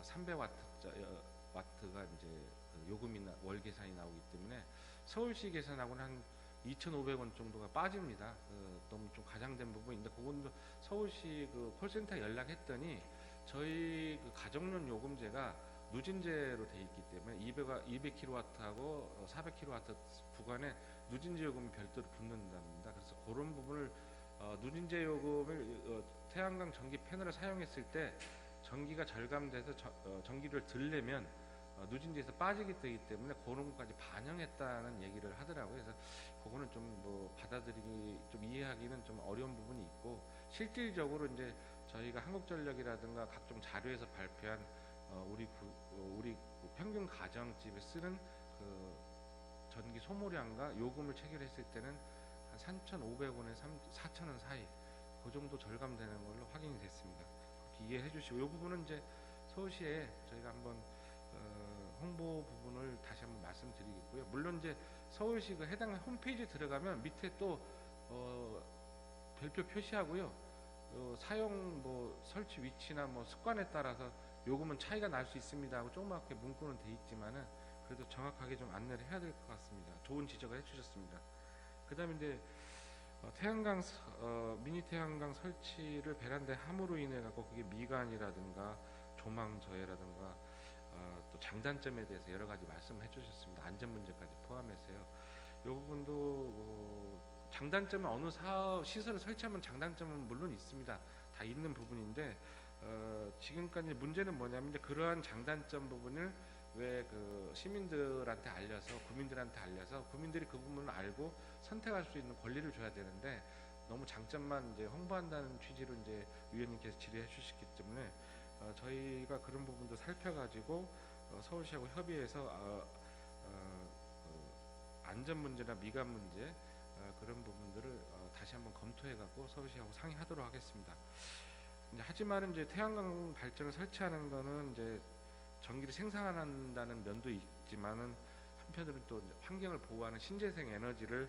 300와트가 이제 그 요금이나 월 계산이 나오기 때문에 서울시 계산하고는 한 2,500원 정도가 빠집니다. 너무 좀 과장된 부분인데 그건 서울시 그 콜센터 연락했더니 저희 그 가정용 요금제가 누진제로 돼 있기 때문에 200kW하고 400kW 구간에 누진제 요금이 별도로 붙는답니다. 그래서 그런 부분을 누진제 요금을 태양광 전기 패널을 사용했을 때 전기가 절감돼서 전기를 들려면 누진제에서 빠지게 되기 때문에 그런 것까지 반영했다는 얘기를 하더라고요. 그래서 그거는 좀 뭐 받아들이기 좀 이해하기는 좀 어려운 부분이 있고 실질적으로 이제 저희가 한국전력이라든가 각종 자료에서 발표한 우리 평균 가정집에 쓰는 그 전기 소모량과 요금을 체결했을 때는 한 3,500원에서 4,000원 사이 그 정도 절감되는 걸로 확인이 됐습니다. 그렇게 이해해 주시고 이 부분은 이제 서울시에 저희가 한번 홍보 부분을 다시 한번 말씀드리겠고요. 물론 이제 서울시 그 해당 홈페이지 들어가면 밑에 또 별표 표시하고요. 사용 뭐 설치 위치나 뭐 습관에 따라서 요금은 차이가 날 수 있습니다 하고 조그맣게 문구는 돼 있지만은 그래도 정확하게 좀 안내를 해야 될 것 같습니다. 좋은 지적을 해주셨습니다. 그다음에 이제 태양광 미니 태양광 설치를 베란다에 함으로 인해 갖고 그게 미관이라든가 조망 저해라든가 또 장단점에 대해서 여러 가지 말씀해 주셨습니다. 안전 문제까지 포함해서요. 이 부분도 장단점은 어느 시설을 설치하면 장단점은 물론 있습니다. 다 있는 부분인데 지금까지 문제는 뭐냐면 이제 그러한 장단점 부분을 왜 그 시민들한테 알려서 국민들한테 알려서 국민들이 그 부분을 알고 선택할 수 있는 권리를 줘야 되는데 너무 장점만 이제 홍보한다는 취지로 이제 위원님께서 질의해 주셨기 때문에 저희가 그런 부분도 살펴가지고 서울시하고 협의해서 안전 문제나 미관 문제 그런 부분들을 다시 한번 검토해갖고 서울시하고 상의하도록 하겠습니다. 하지만 이제 태양광 발전을 설치하는 거는 이제 전기를 생산한다는 면도 있지만은 한편으로는 또 환경을 보호하는 신재생 에너지를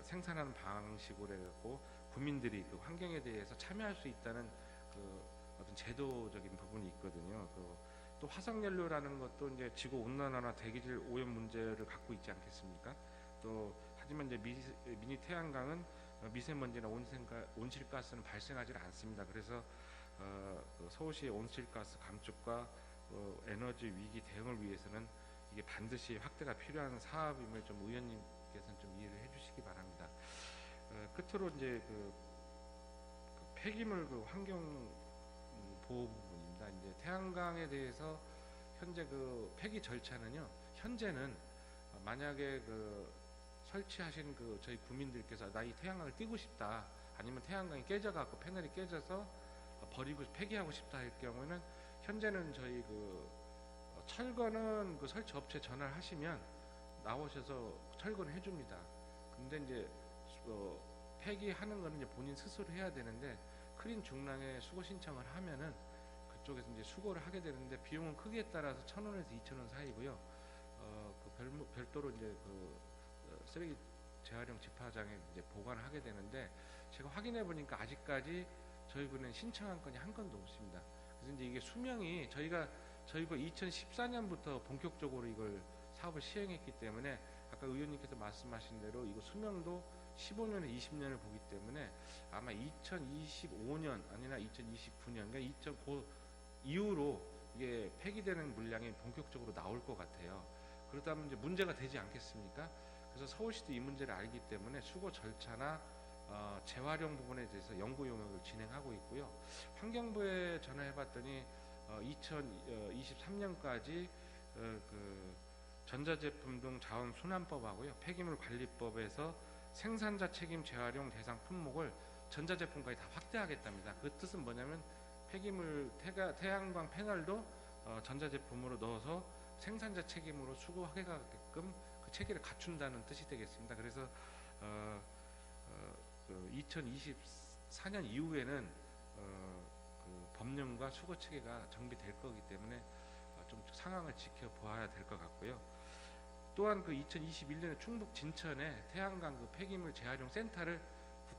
생산하는 방식으로 해갖고 국민들이 그 환경에 대해서 참여할 수 있다는 그 어떤 제도적인 부분이 있거든요. 또 화석연료라는 것도 이제 지구 온난화나 대기질 오염 문제를 갖고 있지 않겠습니까? 또 하지만 이제 미니 태양광은 미세먼지나 온실가스는 발생하지 않습니다. 그래서 서울시의 온실가스 감축과 에너지 위기 대응을 위해서는 이게 반드시 확대가 필요한 사업임을 좀 의원님께서는 좀 이해를 해주시기 바랍니다. 끝으로 이제 그 폐기물 그 환경 보호 부분입니다. 이제 태양광에 대해서 현재 그 폐기 절차는요. 현재는 만약에 그 설치하신 그 저희 국민들께서 나 이 태양광을 띄고 싶다, 아니면 태양광이 깨져갖고 패널이 깨져서 버리고 폐기하고 싶다 할 경우는 현재는 저희 그 철거는 그 설치 업체 전화를 하시면 나오셔서 철거는 해줍니다. 근데 이제 폐기하는 거는 이제 본인 스스로 해야 되는데 크린 중랑에 수거 신청을 하면은 그쪽에서 이제 수거를 하게 되는데 비용은 크기에 따라서 1,000원에서 2,000원 사이고요. 별도로 이제 그 쓰레기 재활용 집화장에 이제 보관을 하게 되는데 제가 확인해 보니까 아직까지 저희군은 신청한 건이 한 건도 없습니다. 그래서 이제 이게 수명이 저희가 2014년부터 본격적으로 이걸 사업을 시행했기 때문에 아까 의원님께서 말씀하신 대로 이거 수명도 15년에 20년을 보기 때문에 아마 2025년 아니나 2029년 그러니까 그 이후로 이게 폐기되는 물량이 본격적으로 나올 것 같아요. 그렇다면 이제 문제가 되지 않겠습니까? 그래서 서울시도 이 문제를 알기 때문에 수거 절차나 재활용 부분에 대해서 연구 용역을 진행하고 있고요. 환경부에 전화해봤더니 2023년까지 그 전자제품 등 자원순환법하고요, 폐기물 관리법에서 생산자 책임 재활용 대상 품목을 전자제품까지 다 확대하겠답니다. 그 뜻은 뭐냐면 폐기물 태양광 패널도 전자제품으로 넣어서 생산자 책임으로 수거하게끔 그 체계를 갖춘다는 뜻이 되겠습니다. 그래서 2024년 이후에는 그 법령과 수거 체계가 정비될 거기 때문에 좀 상황을 지켜보아야 될 것 같고요. 또한 그 2021년에 충북 진천에 태양광 그 폐기물 재활용 센터를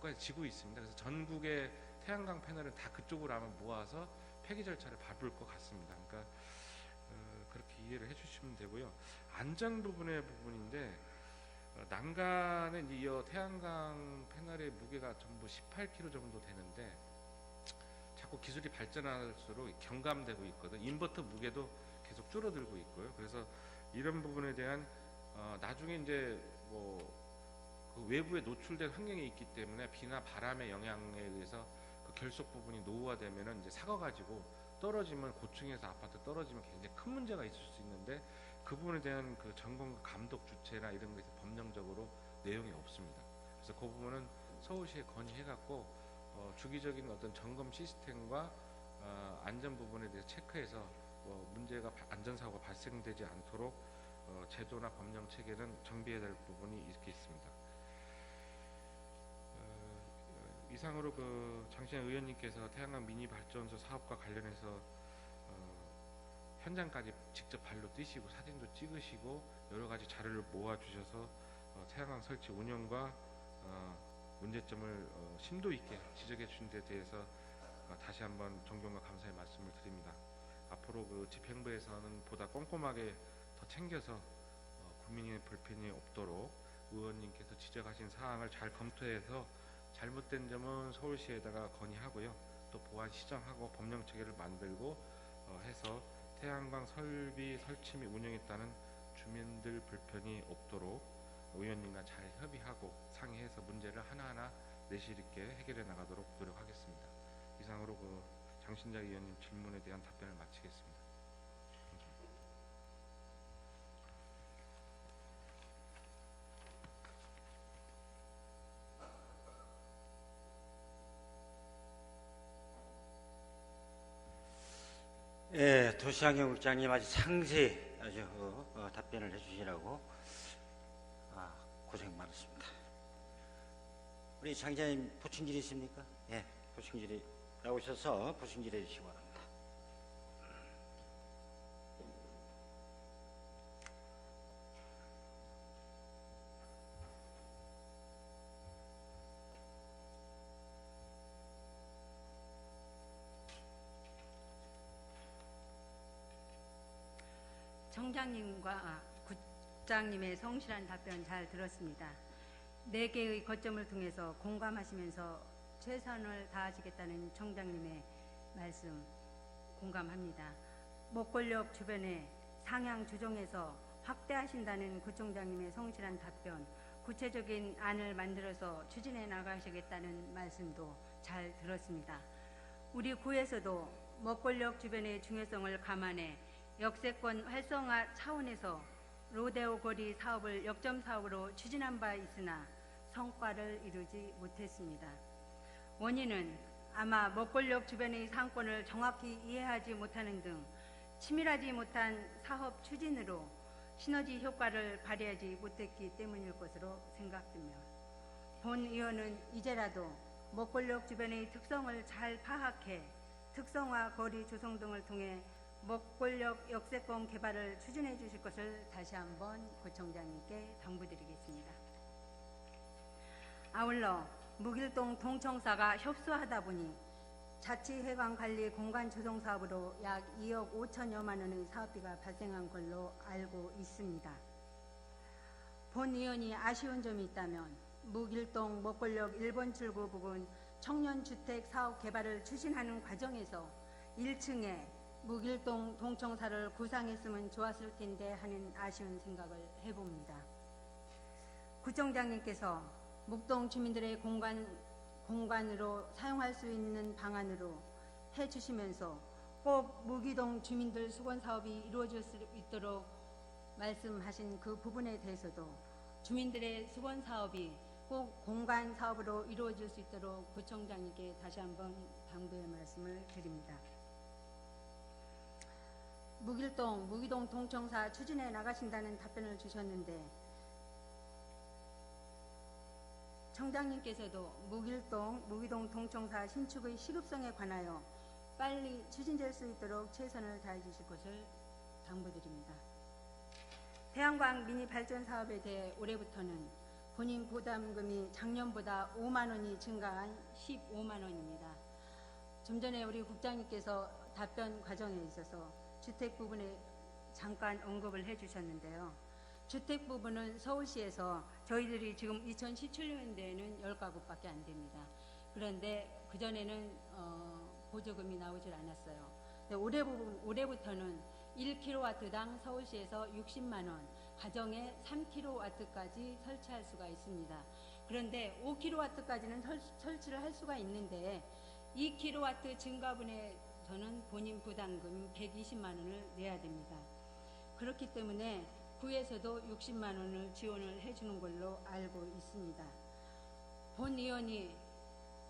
국가에 지고 있습니다. 그래서 전국의 태양광 패널은 다 그쪽으로 아마 모아서 폐기 절차를 밟을 것 같습니다. 그러니까 그렇게 이해를 해주시면 되고요. 안전 부분의 부분인데 난간은 이 태양광 패널의 무게가 전부 18kg 정도 되는데 자꾸 기술이 발전할수록 경감되고 있거든. 인버터 무게도 계속 줄어들고 있고요. 그래서 이런 부분에 대한 나중에 이제 그 외부에 노출된 환경에 있기 때문에 비나 바람의 영향에 의해서 그 결속 부분이 노후화되면은 이제 삭아가지고 떨어지면 고층에서 아파트 떨어지면 굉장히 큰 문제가 있을 수 있는데 그 부분에 대한 그 점검 감독 주체나 이런 것에 법령적으로 내용이 없습니다. 그래서 그 부분은 서울시에 건의해갖고 주기적인 어떤 점검 시스템과 안전 부분에 대해서 체크해서 문제가 안전사고가 발생되지 않도록 제도나 법령 체계는 정비해야 될 부분이 있겠습니다. 이상으로 그 장시현 의원님께서 태양광 미니 발전소 사업과 관련해서 현장까지 직접 발로 뛰시고 사진도 찍으시고 여러 가지 자료를 모아 주셔서 태양광 설치 운영과 문제점을 심도 있게 지적해 주신 데 대해서 다시 한번 존경과 감사의 말씀을 드립니다. 앞으로 그 집행부에서는 보다 꼼꼼하게 더 챙겨서 국민의 불편이 없도록 의원님께서 지적하신 사항을 잘 검토해서 잘못된 점은 서울시에다가 건의하고요. 또 보완 시정하고 법령 체계를 만들고 해서 태양광 설비 설치 및 운영에 따른 주민들 불편이 없도록 의원님과 잘 협의하고 상의해서 문제를 하나하나 내실 있게 해결해 나가도록 노력하겠습니다. 이상으로 그 장신자 의원님 질문에 대한 답변을 마치겠습니다. 예, 도시환경국장님 아주 상세히 아주 답변을 해주시라고 고생 많으십니다. 우리 장자님 보충질 있습니까? 예, 보충질이 나오셔서 보충질 해주시기 바랍니다. 청장님과 국장님의 성실한 답변 잘 들었습니다. 4개의 거점을 통해서 공감하시면서 최선을 다하시겠다는 청장님의 말씀 공감합니다. 목권역 주변에 상향 조정해서 확대하신다는 구청장님의 성실한 답변, 구체적인 안을 만들어서 추진해 나가시겠다는 말씀도 잘 들었습니다. 우리 구에서도 목권역 주변의 중요성을 감안해 역세권 활성화 차원에서 로데오 거리 사업을 역점 사업으로 추진한 바 있으나 성과를 이루지 못했습니다. 원인은 아마 목권역 주변의 상권을 정확히 이해하지 못하는 등 치밀하지 못한 사업 추진으로 시너지 효과를 발휘하지 못했기 때문일 것으로 생각됩니다. 본 의원은 이제라도 목권역 주변의 특성을 잘 파악해 특성화 거리 조성 등을 통해 목권역 역세권 개발을 추진해 주실 것을 다시 한번 구청장님께 당부드리겠습니다. 아울러 묵일동 동청사가 협소하다 보니 자치해관관리 공간조성 사업으로 약 2억 5천여만 원의 사업비가 발생한 걸로 알고 있습니다. 본 의원이 아쉬운 점이 있다면 묵일동 목권역 1번 출구 부근 청년주택 사업 개발을 추진하는 과정에서 1층에 묵일동 동청사를 구상했으면 좋았을 텐데 하는 아쉬운 생각을 해봅니다. 구청장님께서 묵동 주민들의 공간으로 사용할 수 있는 방안으로 해주시면서 꼭 묵이동 주민들 수건 사업이 이루어질 수 있도록 말씀하신 그 부분에 대해서도 주민들의 수건 사업이 꼭 공간 사업으로 이루어질 수 있도록 구청장님께 다시 한번 당부의 말씀을 드립니다. 묵이동 동청사 추진해 나가신다는 답변을 주셨는데 청장님께서도 묵이동 동청사 신축의 시급성에 관하여 빨리 추진될 수 있도록 최선을 다해 주실 것을 당부드립니다. 태양광 미니 발전 사업에 대해 올해부터는 본인 부담금이 작년보다 5만 원이 증가한 15만 원입니다. 좀 전에 우리 국장님께서 답변 과정에 있어서 주택 부분에 잠깐 언급을 해주셨는데요. 주택 부분은 서울시에서 저희들이 지금 2017년도에는 10가구밖에 안 됩니다. 그런데 그전에는 보조금이 나오질 않았어요. 올해부터는 1kW당 서울시에서 60만 원, 가정에 3kW까지 설치할 수가 있습니다. 그런데 5kW까지는 설치를 할 수가 있는데 2kW 증가분에서는 본인 부담금 120만 원을 내야 됩니다. 그렇기 때문에 구에서도 60만 원을 지원을 해주는 걸로 알고 있습니다. 본 의원이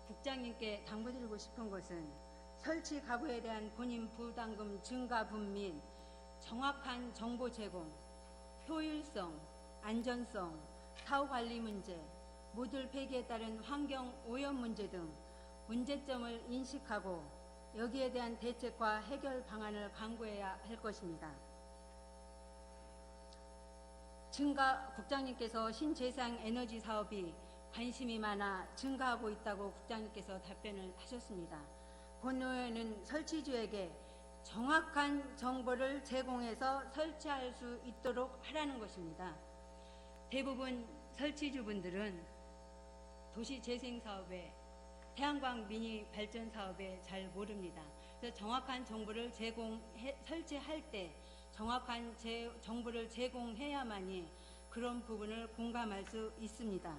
국장님께 당부드리고 싶은 것은 설치 가구에 대한 본인 부담금 증가분 및 정확한 정보 제공, 효율성, 안전성, 사후 관리 문제, 모듈 폐기에 따른 환경 오염 문제 등 문제점을 인식하고 여기에 대한 대책과 해결 방안을 강구해야 할 것입니다. 국장님께서 신재생 에너지 사업이 관심이 많아 증가하고 있다고 국장님께서 답변을 하셨습니다. 본 의원은 설치주에게 정확한 정보를 제공해서 설치할 수 있도록 하라는 것입니다. 대부분 설치주분들은 도시재생사업에 태양광 미니 발전 사업에 잘 모릅니다. 그래서 정확한 정보를 설치할 때 정확한 정보를 제공해야만이 그런 부분을 공감할 수 있습니다.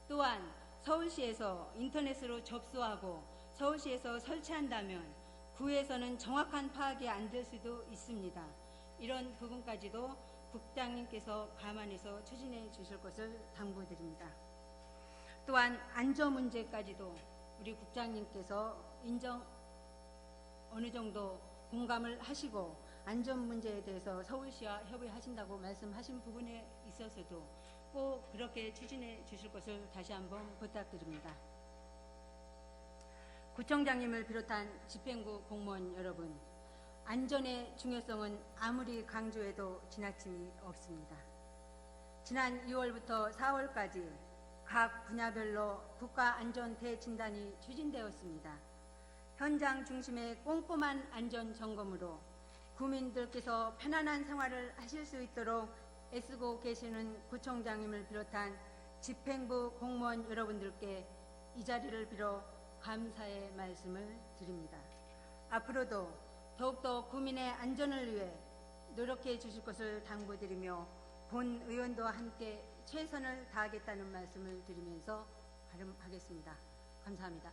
또한 서울시에서 인터넷으로 접수하고 서울시에서 설치한다면 구에서는 정확한 파악이 안 될 수도 있습니다. 이런 부분까지도 국장님께서 감안해서 추진해 주실 것을 당부드립니다. 또한 안전 문제까지도 우리 국장님께서 어느 정도 공감을 하시고 안전 문제에 대해서 서울시와 협의하신다고 말씀하신 부분에 있어서도 꼭 그렇게 추진해 주실 것을 다시 한번 부탁드립니다. 구청장님을 비롯한 집행부 공무원 여러분, 안전의 중요성은 아무리 강조해도 지나침이 없습니다. 지난 2월부터 4월까지 각 분야별로 국가안전 대진단이 추진되었습니다. 현장 중심의 꼼꼼한 안전 점검으로 구민들께서 편안한 생활을 하실 수 있도록 애쓰고 계시는 구청장님을 비롯한 집행부 공무원 여러분들께 이 자리를 빌어 감사의 말씀을 드립니다. 앞으로도 더욱더 구민의 안전을 위해 노력해 주실 것을 당부드리며 본 의원도 함께 최선을 다하겠다는 말씀을 드리면서 발언하겠습니다. 감사합니다.